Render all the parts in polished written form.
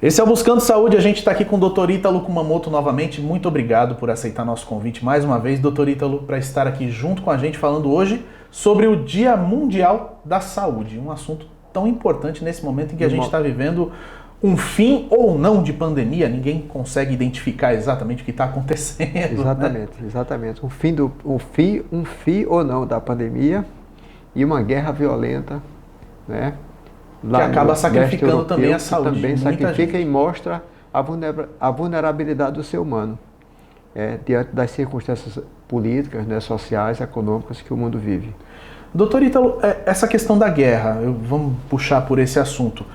Esse é o Buscando Saúde, a gente está aqui com o Dr. Ítalo Kumamoto novamente. Muito obrigado por aceitar nosso convite mais uma vez, Dr. Ítalo, para estar aqui junto com a gente falando hoje sobre o Dia Mundial da Saúde, um assunto tão importante nesse momento em que a gente está vivendo um fim ou não de pandemia. Ninguém consegue identificar exatamente o que está acontecendo. Exatamente, né? Exatamente. Um fim ou não da pandemia e uma guerra violenta, né? Que acaba sacrificando também a saúde. Também sacrifica e mostra a vulnerabilidade do ser humano, diante das circunstâncias políticas, né, sociais, econômicas que o mundo vive. Doutor Ítalo, essa questão da guerra, vamos puxar por esse assunto.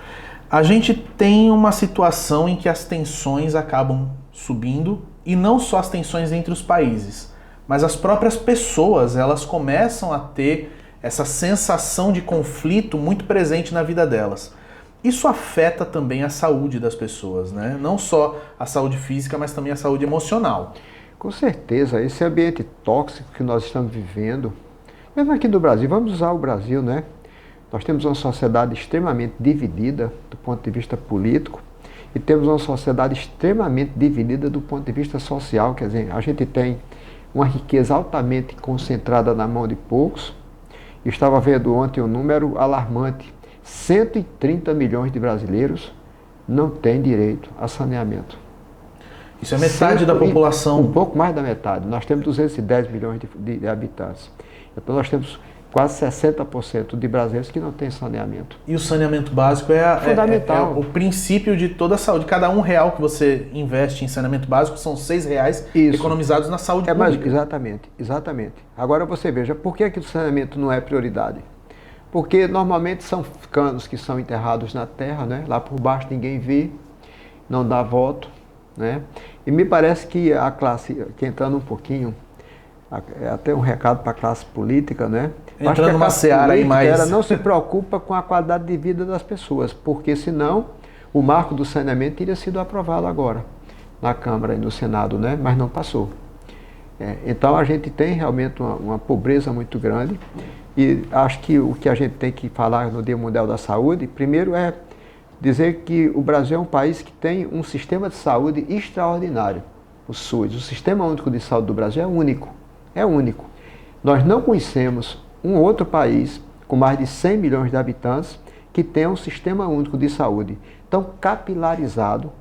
A gente tem uma situação em que as tensões acabam subindo, e não só as tensões entre os países, mas as próprias pessoas, elas começam a ter essa sensação de conflito muito presente na vida delas. Isso afeta também a saúde das pessoas, né? Não só a saúde física, mas também a saúde emocional. Com certeza, esse ambiente tóxico que nós estamos vivendo, mesmo aqui no Brasil, vamos usar o Brasil, né? Nós temos uma sociedade extremamente dividida do ponto de vista político e temos uma sociedade extremamente dividida do ponto de vista social. Quer dizer, a gente tem uma riqueza altamente concentrada na mão de poucos. Eu estava vendo ontem um número alarmante: 130 milhões de brasileiros não têm direito a saneamento. Isso é metade da população. Um pouco mais da metade. Nós temos 210 milhões de habitantes. Então nós temos quase 60% de brasileiros que não têm saneamento. E o saneamento básico é fundamental. É o princípio de toda a saúde. Cada R$1 que você investe em saneamento básico são R$6 economizados na saúde pública. Exatamente. Agora você veja, por que o saneamento não é prioridade? Porque normalmente são canos que são enterrados na terra, né? Lá por baixo ninguém vê, não dá voto, né? E me parece que a classe, que entrando um pouquinho, até um recado para a classe política, né? Entrando numa seara aí mais... Ela não se preocupa com a qualidade de vida das pessoas, porque senão o marco do saneamento teria sido aprovado agora na Câmara e no Senado, né? Mas não passou. Então a gente tem realmente uma pobreza muito grande e acho que o que a gente tem que falar no Dia Mundial da Saúde, primeiro é dizer que o Brasil é um país que tem um sistema de saúde extraordinário, o SUS. O Sistema Único de Saúde do Brasil é único. É único. Nós não conhecemos um outro país com mais de 100 milhões de habitantes que tenha um sistema único de saúde tão capilarizado,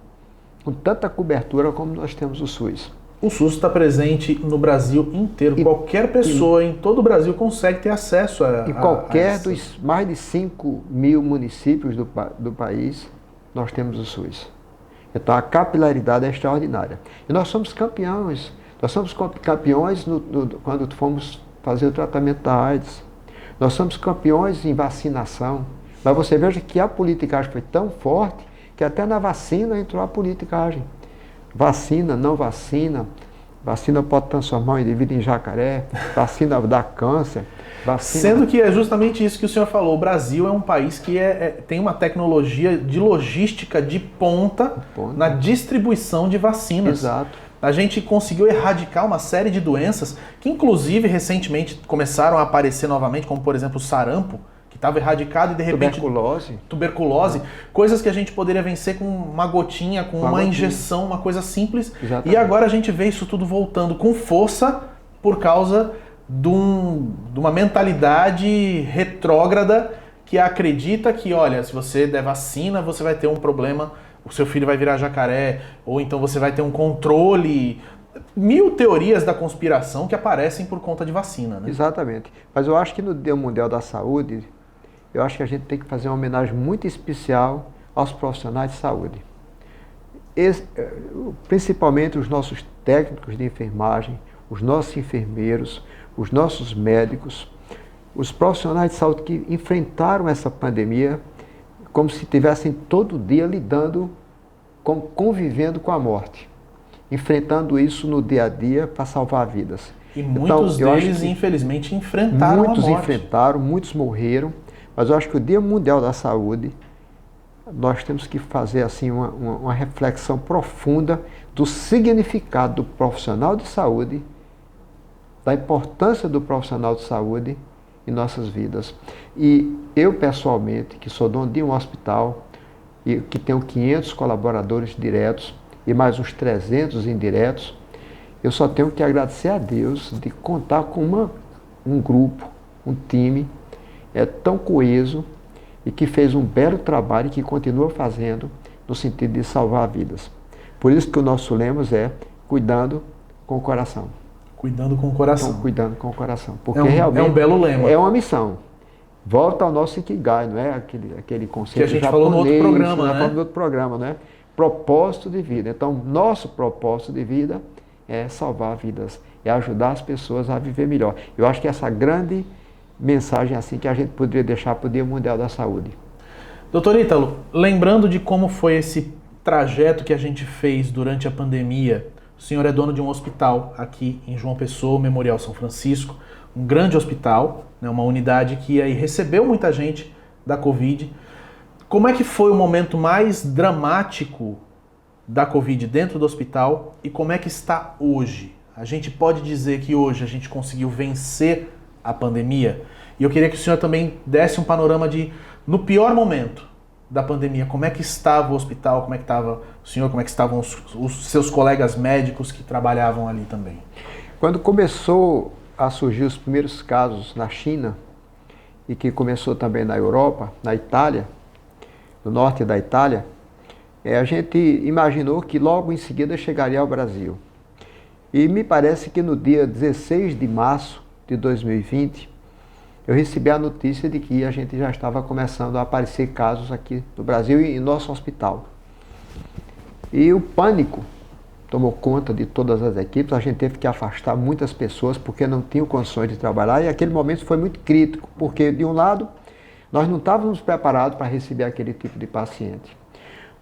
com tanta cobertura como nós temos o SUS. O SUS está presente no Brasil inteiro. Qualquer pessoa em todo o Brasil consegue ter acesso a... Em qualquer dos mais de 5 mil municípios do país, nós temos o SUS. Então a capilaridade é extraordinária. E nós somos campeões. Nós somos campeões quando fomos fazer o tratamento da AIDS. Nós somos campeões em vacinação. Mas você veja que a politicagem foi tão forte que até na vacina entrou a politicagem. Vacina, não vacina. Vacina pode transformar o indivíduo em jacaré. Vacina dá câncer. Vacina... Sendo que é justamente isso que o senhor falou. O Brasil é um país que tem uma tecnologia de logística de ponta na distribuição de vacinas. Exato. A gente conseguiu erradicar uma série de doenças que, inclusive, recentemente começaram a aparecer novamente, como, por exemplo, o sarampo, que estava erradicado e, de repente... Tuberculose. Coisas que a gente poderia vencer com uma gotinha, com uma injeção, uma coisa simples. Exatamente. E agora a gente vê isso tudo voltando com força por causa de uma mentalidade retrógrada que acredita que, olha, se você der vacina, você vai ter um problema... O seu filho vai virar jacaré, ou então você vai ter um controle. Mil teorias da conspiração que aparecem por conta de vacina, né? Exatamente. Mas eu acho que no Dia Mundial da Saúde, eu acho que a gente tem que fazer uma homenagem muito especial aos profissionais de saúde. Principalmente os nossos técnicos de enfermagem, os nossos enfermeiros, os nossos médicos, os profissionais de saúde que enfrentaram essa pandemia como se estivessem todo dia convivendo com a morte, enfrentando isso no dia a dia para salvar vidas. E muitos deles, infelizmente, enfrentaram a morte. Muitos enfrentaram, muitos morreram, mas eu acho que o Dia Mundial da Saúde, nós temos que fazer assim uma reflexão profunda do significado do profissional de saúde, da importância do profissional de saúde em nossas vidas. E eu, pessoalmente, que sou dono de um hospital, e que tenho 500 colaboradores diretos e mais uns 300 indiretos, eu só tenho que agradecer a Deus de contar com um grupo, um time tão coeso e que fez um belo trabalho e que continua fazendo no sentido de salvar vidas. Por isso que o nosso lema é cuidando com o coração. Cuidando com o coração. Então, cuidando com o coração. Porque realmente é um belo lema. É uma missão. Volta ao nosso Ikigai, não é? Aquele conceito que a gente falou no outro programa, né? No outro programa, né? Propósito de vida. Então, nosso propósito de vida é salvar vidas, é ajudar as pessoas a viver melhor. Eu acho que essa grande mensagem assim que a gente poderia deixar para o Dia Mundial da Saúde. Doutor Ítalo, lembrando de como foi esse trajeto que a gente fez durante a pandemia, o senhor é dono de um hospital aqui em João Pessoa, Memorial São Francisco, um grande hospital, né, uma unidade que aí recebeu muita gente da Covid. Como é que foi o momento mais dramático da Covid dentro do hospital e como é que está hoje? A gente pode dizer que hoje a gente conseguiu vencer a pandemia? E eu queria que o senhor também desse um panorama de, no pior momento da pandemia, como é que estava o hospital, como é que estava o senhor, como é que estavam os seus colegas médicos que trabalhavam ali também? Quando começou a surgir os primeiros casos na China e que começou também na Europa, na Itália, no norte da Itália, a gente imaginou que logo em seguida chegaria ao Brasil. E me parece que no dia 16 de março de 2020, eu recebi a notícia de que a gente já estava começando a aparecer casos aqui no Brasil e em nosso hospital. E o pânico tomou conta de todas as equipes, a gente teve que afastar muitas pessoas porque não tinham condições de trabalhar e aquele momento foi muito crítico, porque de um lado, nós não estávamos preparados para receber aquele tipo de paciente.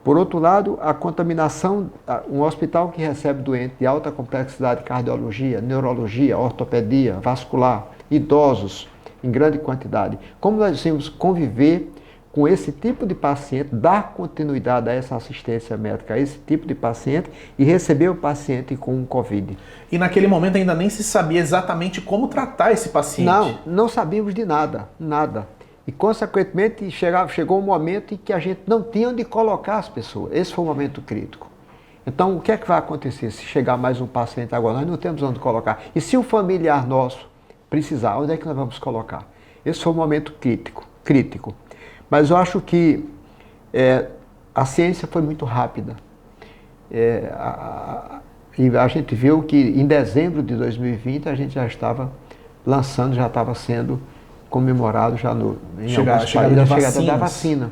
Por outro lado, a contaminação, um hospital que recebe doentes de alta complexidade de cardiologia, neurologia, ortopedia, vascular, idosos em grande quantidade. Como nós devemos conviver com esse tipo de paciente, dar continuidade a essa assistência médica, a esse tipo de paciente e receber o paciente com um Covid. E naquele momento ainda nem se sabia exatamente como tratar esse paciente? Não sabíamos de nada, nada. E, consequentemente, chegou um momento em que a gente não tinha onde colocar as pessoas. Esse foi um momento crítico. Então, o que é que vai acontecer se chegar mais um paciente agora? Nós não temos onde colocar. E se um familiar nosso precisar, onde é que nós vamos colocar? Esse foi um momento crítico. Mas eu acho que a ciência foi muito rápida. E a gente viu que em dezembro de 2020 a gente já estava lançando, já estava sendo comemorado já em alguns países a chegada da vacina.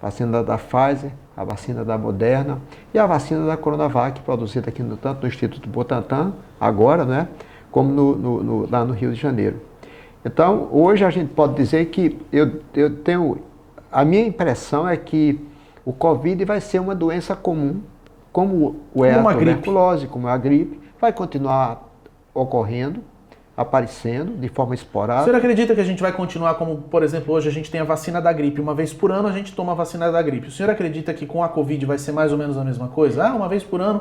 A vacina da Pfizer, a vacina da Moderna e a vacina da Coronavac, produzida aqui tanto no Instituto Butantan, agora, né, como lá no Rio de Janeiro. Então, hoje a gente pode dizer que eu tenho... A minha impressão é que o Covid vai ser uma doença comum, como a tuberculose, como a gripe, vai continuar ocorrendo, aparecendo de forma esporádica. O senhor acredita que a gente vai continuar como, por exemplo, hoje a gente tem a vacina da gripe, uma vez por ano a gente toma a vacina da gripe. O senhor acredita que com a Covid vai ser mais ou menos a mesma coisa? Uma vez por ano,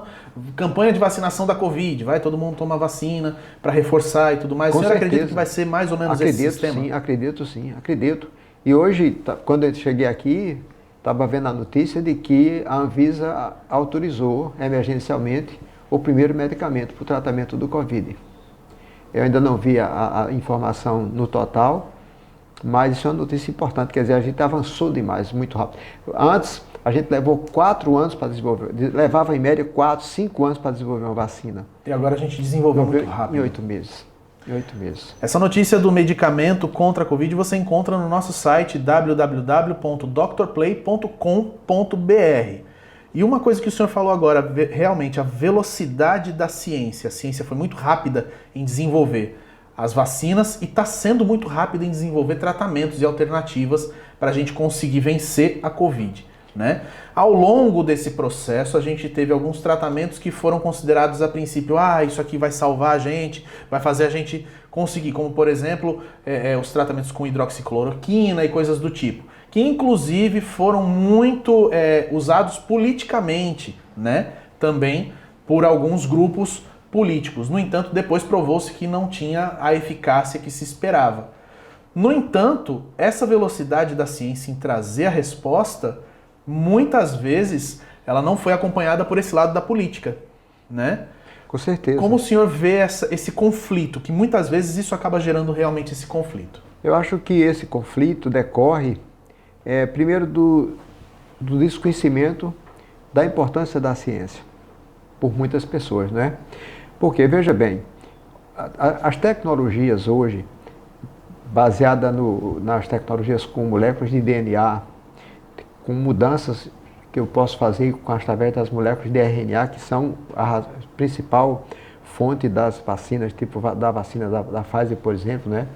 campanha de vacinação da Covid, vai todo mundo tomar vacina para reforçar e tudo mais. O senhor acredita que vai ser mais ou menos esse sistema? Sim, acredito. E hoje, quando eu cheguei aqui, estava vendo a notícia de que a Anvisa autorizou emergencialmente o primeiro medicamento para o tratamento do Covid. Eu ainda não vi a informação no total, mas isso é uma notícia importante, quer dizer, a gente avançou demais, muito rápido. Antes, a gente levou 4 anos para desenvolver, levava em média 4, 5 anos para desenvolver uma vacina. E agora a gente desenvolveu muito rápido. Em 8 meses. Essa notícia do medicamento contra a Covid você encontra no nosso site www.drplay.com.br. E uma coisa que o senhor falou agora, realmente a velocidade da ciência. A ciência foi muito rápida em desenvolver as vacinas e está sendo muito rápida em desenvolver tratamentos e alternativas para a gente conseguir vencer a Covid, né? Ao longo desse processo, a gente teve alguns tratamentos que foram considerados a princípio, isso aqui vai salvar a gente, vai fazer a gente conseguir, como por exemplo, os tratamentos com hidroxicloroquina e coisas do tipo, que inclusive foram muito usados politicamente, né? Também por alguns grupos políticos. No entanto, depois provou-se que não tinha a eficácia que se esperava. No entanto, essa velocidade da ciência em trazer a resposta muitas vezes ela não foi acompanhada por esse lado da política, né? Com certeza. Como o senhor vê esse conflito, que muitas vezes isso acaba gerando realmente esse conflito? Eu acho que esse conflito decorre, primeiro, do desconhecimento da importância da ciência por muitas pessoas, né? Porque, veja bem, as tecnologias hoje, baseadas nas tecnologias com moléculas de DNA, com mudanças que eu posso fazer através das moléculas de RNA, que são a principal fonte das vacinas, tipo da vacina da Pfizer, por exemplo, né?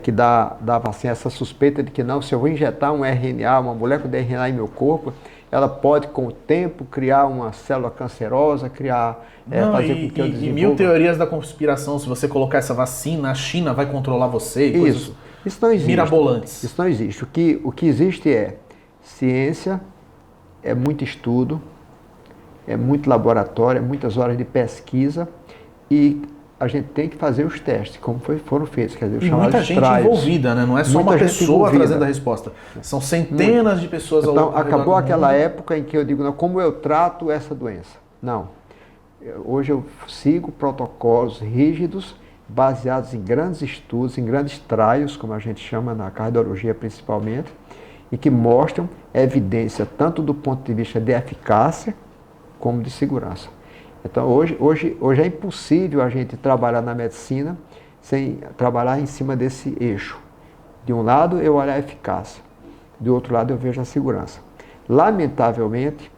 Que dá vacina, essa suspeita de que não, se eu vou injetar um RNA, uma molécula de RNA em meu corpo, ela pode, com o tempo, criar uma célula cancerosa, fazer com que eu desenvolva... E mil teorias da conspiração, se você colocar essa vacina, a China vai controlar você. Isso não existe. Mirabolantes. Isso não existe. O que existe é ciência, é muito estudo, é muito laboratório, é muitas horas de pesquisa e a gente tem que fazer os testes, como foram feitos. Quer dizer, e muita gente envolvida, né? Não é só uma pessoa trazendo a resposta. São centenas de pessoas ao Então, acabou aquela época em que eu digo, não, como eu trato essa doença? Não. Hoje eu sigo protocolos rígidos, baseados em grandes estudos, em grandes trials, como a gente chama na cardiologia principalmente, e que mostram evidência tanto do ponto de vista de eficácia como de segurança. Então, hoje é impossível a gente trabalhar na medicina sem trabalhar em cima desse eixo. De um lado, eu olho a eficácia, do outro lado, eu vejo a segurança. Lamentavelmente,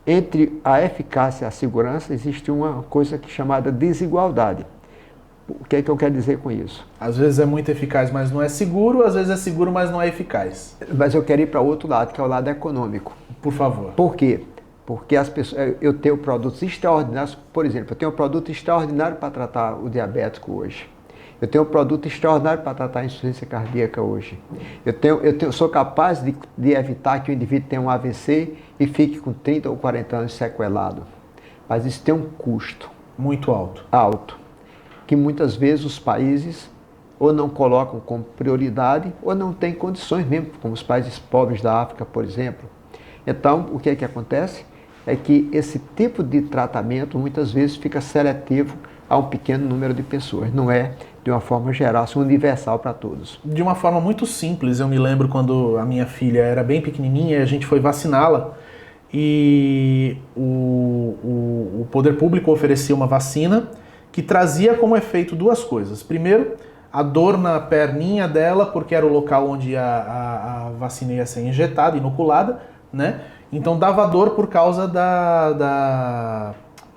entre a eficácia e a segurança, existe uma coisa chamada desigualdade. O que é que eu quero dizer com isso? Às vezes é muito eficaz, mas não é seguro, às vezes é seguro, mas não é eficaz. Mas eu quero ir para outro lado, que é o lado econômico. Por favor. Por quê? Porque as pessoas, eu tenho produtos extraordinários, por exemplo, eu tenho um produto extraordinário para tratar o diabético hoje. Eu tenho um produto extraordinário para tratar a insuficiência cardíaca hoje. Eu sou capaz de evitar que o indivíduo tenha um AVC e fique com 30 ou 40 anos sequelado. Mas isso tem um custo. Muito alto. Alto. Que muitas vezes os países ou não colocam como prioridade ou não têm condições mesmo, como os países pobres da África, por exemplo. Então, o que é que acontece? É que esse tipo de tratamento muitas vezes fica seletivo a um pequeno número de pessoas, não é de uma forma geral, universal para todos. De uma forma muito simples, eu me lembro quando a minha filha era bem pequenininha e a gente foi vaciná-la e o poder público oferecia uma vacina que trazia como efeito duas coisas. Primeiro, a dor na perninha dela, porque era o local onde a vacina ia ser injetada, inoculada, né? Então dava dor por causa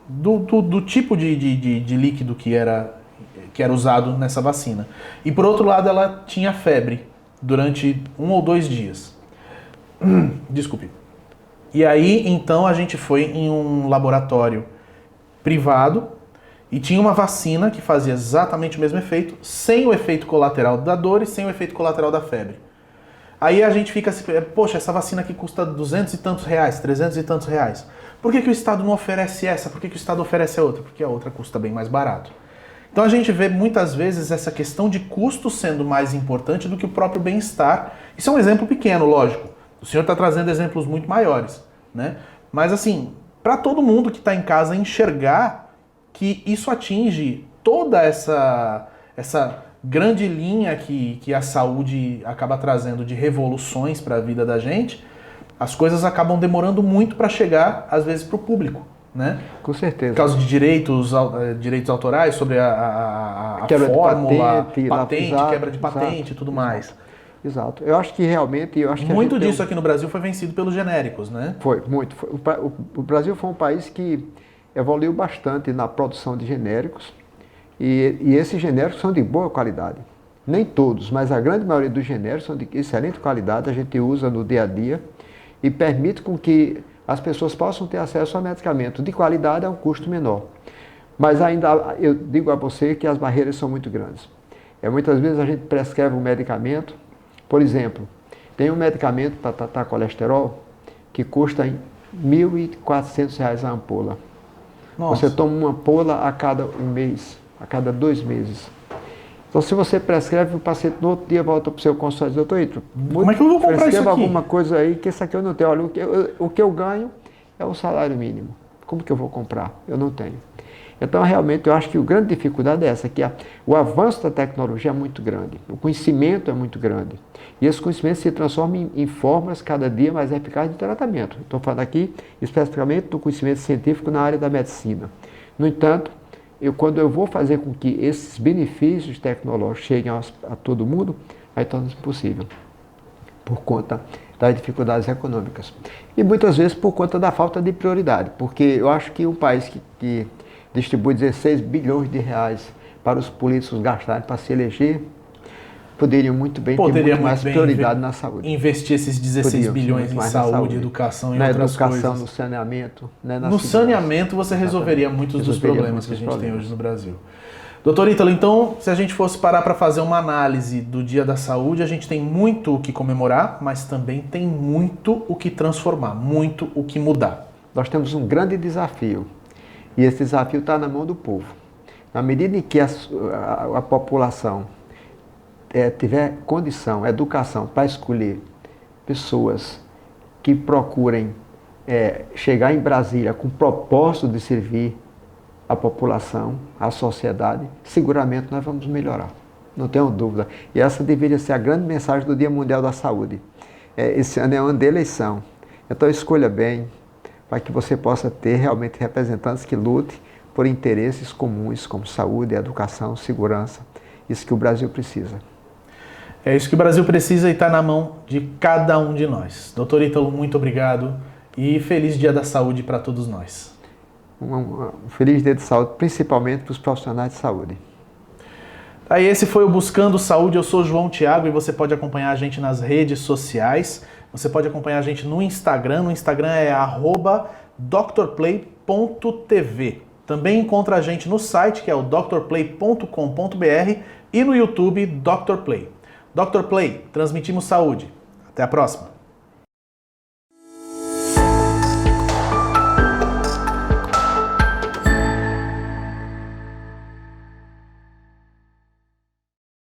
do tipo de líquido que era usado nessa vacina. E por outro lado, ela tinha febre durante 1 ou 2 dias. Desculpe. E aí, então, a gente foi em um laboratório privado e tinha uma vacina que fazia exatamente o mesmo efeito, sem o efeito colateral da dor e sem o efeito colateral da febre. Aí a gente fica assim, poxa, essa vacina aqui custa 200 e tantos reais, 300 e tantos reais. Por que o Estado não oferece essa? Por que o Estado oferece a outra? Porque a outra custa bem mais barato. Então a gente vê muitas vezes essa questão de custo sendo mais importante do que o próprio bem-estar. Isso é um exemplo pequeno, lógico. O senhor está trazendo exemplos muito maiores, né? Mas assim, para todo mundo que está em casa enxergar que isso atinge toda essa grande linha que a saúde acaba trazendo de revoluções para a vida da gente, as coisas acabam demorando muito para chegar, às vezes, para o público, né? Com certeza. Por causa de direitos autorais, sobre a fórmula, patente, quebra de patente e tudo mais. Exato. Eu acho que realmente... Muito disso aqui no Brasil foi vencido pelos genéricos, né? Foi, muito. O Brasil foi um país que evoluiu bastante na produção de genéricos, e esses genéricos são de boa qualidade. Nem todos, mas a grande maioria dos genéricos são de excelente qualidade, a gente usa no dia a dia e permite com que as pessoas possam ter acesso a medicamento de qualidade a um custo menor. Mas ainda, eu digo a você que as barreiras são muito grandes. Muitas vezes a gente prescreve um medicamento, por exemplo, tem um medicamento para tratar colesterol que custa R$ 1.400 a ampola. Nossa. Você toma uma ampola a cada 1 mês, a cada 2 meses. Então, se você prescreve, o paciente no outro dia volta para o seu consultório e diz, doutor Ítalo, como é que eu vou comprar isso aqui? Prescreva alguma coisa aí, que isso aqui eu não tenho. Olha, o que eu ganho é o salário mínimo. Como que eu vou comprar? Eu não tenho. Então, realmente, eu acho que a grande dificuldade é essa, que o avanço da tecnologia é muito grande, o conhecimento é muito grande. E esse conhecimento se transforma em formas cada dia mais eficazes de tratamento. Estou falando aqui especificamente do conhecimento científico na área da medicina. No entanto, quando eu vou fazer com que esses benefícios tecnológicos cheguem a todo mundo, aí torna-se impossível, por conta das dificuldades econômicas. E muitas vezes por conta da falta de prioridade, porque eu acho que um país que distribui 16 bilhões de reais para os políticos gastarem para se eleger, poderiam muito bem ter muito mais prioridade na saúde. Investir esses 16 bilhões em saúde, educação e outras coisas. Na educação, no saneamento. Né, no saneamento você resolveria muitos dos problemas que a gente tem hoje no Brasil. Doutor Ítalo, então, se a gente fosse parar para fazer uma análise do Dia da Saúde, a gente tem muito o que comemorar, mas também tem muito o que transformar, muito o que mudar. Nós temos um grande desafio, e esse desafio está na mão do povo. Na medida em que a população tiver condição, educação para escolher pessoas que procurem chegar em Brasília com o propósito de servir a população, a sociedade, seguramente nós vamos melhorar, não tenho dúvida. E essa deveria ser a grande mensagem do Dia Mundial da Saúde. Esse ano é ano de eleição, então escolha bem, para que você possa ter realmente representantes que lutem por interesses comuns, como saúde, educação, segurança, isso que o Brasil precisa. É isso que o Brasil precisa e está na mão de cada um de nós. Doutor Ítalo, muito obrigado e feliz Dia da Saúde para todos nós. Um feliz Dia de Saúde, principalmente para os profissionais de saúde. Aí esse foi o Buscando Saúde, eu sou João Thiago e você pode acompanhar a gente nas redes sociais. Você pode acompanhar a gente no Instagram é @drplay.tv. Também encontra a gente no site que é o drplay.com.br e no YouTube Dr. Play. Dr. Play, transmitimos saúde. Até a próxima.